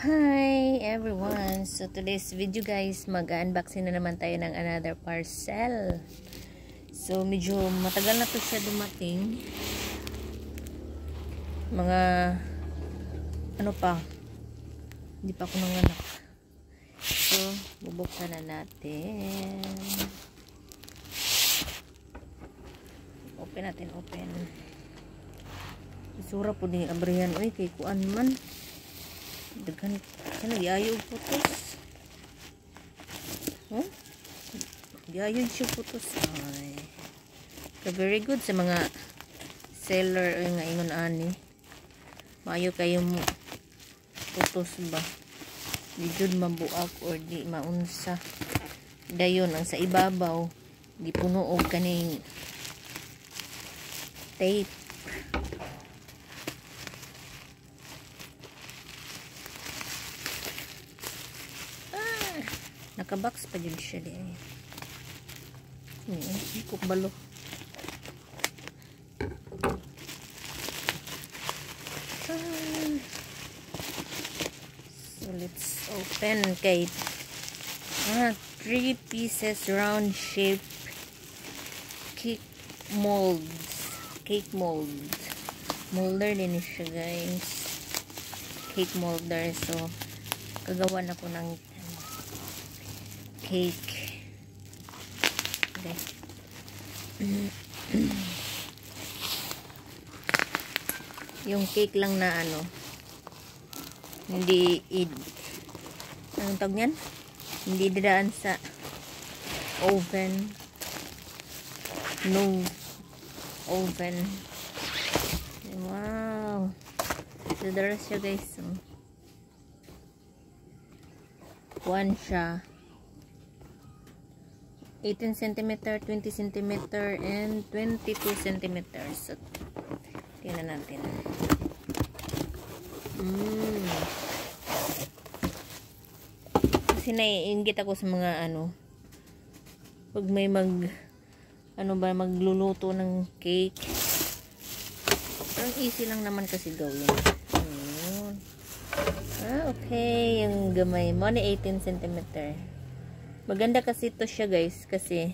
Hi everyone! So today's video guys, mag-unboxing na naman tayo ng another parcel. So medyo matagal na to siya dumating. Mga ano pa, hindi pa ako nanganak. So bubuksan na natin. Open natin, open. Isura po din abrihan. Uy, kay kuan man. Daghan kana giayo putos. Oh? Giayo siya putos. Ay. Very good sa mga seller nga ingon ani. Maayo kayo mo putos ba. Di jud mabuak or di maunsa. Dayon ang sa ibabaw gipuno og kaning tape. Nakabox pa dyan siya di ay. Kukbalo. So let's open kay 3 pieces round shape cake molds. Cake mold. Molder din siya guys. Cake molder. So kagawan ako ng cake. Okay. Yung cake lang na ano, hindi anong tawag niyan? Hindi dadaan sa oven. No oven. Wow. So the rest siya guys. So, one siya. 18 cm, 20 cm, and 22 cm. So, tingnan natin. Kasi naiingit ako sa mga ano, pag may magluluto ng cake. Parang easy lang naman kasi gawin. Ayun. Okay. Yung gamay mo na 18 cm. Maganda kasi ito siya guys kasi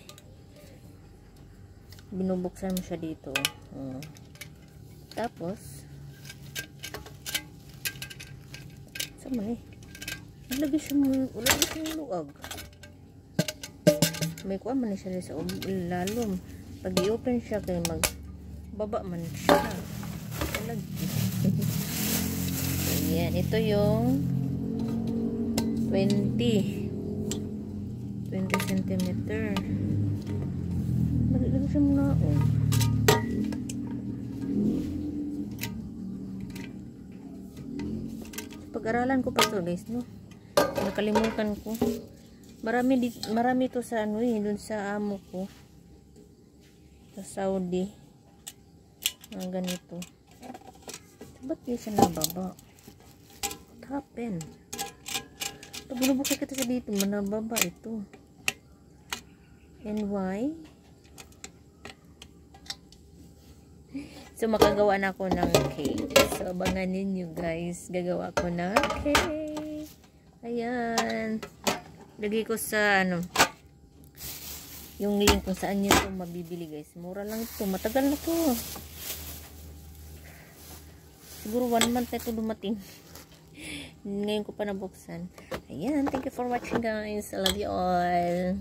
binubuksan mo siya dito. Tapos sama ni lagi siya luag. May kuha man siya sa lalom. Pag i-open siya kay magbaba man siya. Ayan, ito yung 20 cm. Lagi siya muna. Pag-aralan ko pa to guys, no? Nakalimutan ko. Marami to sa ano dun sa amo ko. Sa Saudi. Mga ganito. Ba't di siya nababa? What happened? Pag binubuksan kita sa dito, manababa ito. And why? So, makagawa na ako ng cake. So, abangan ninyo guys. Gagawa ko ng cake. Ayan. Lagay ko sa ano, yung link kung saan nyo ito mabibili guys. Mura lang ito. Matagal na ito. Siguro 1 month na ito dumating. Ngayon ko pa nabuksan. Ayan. Thank you for watching guys. I love you all.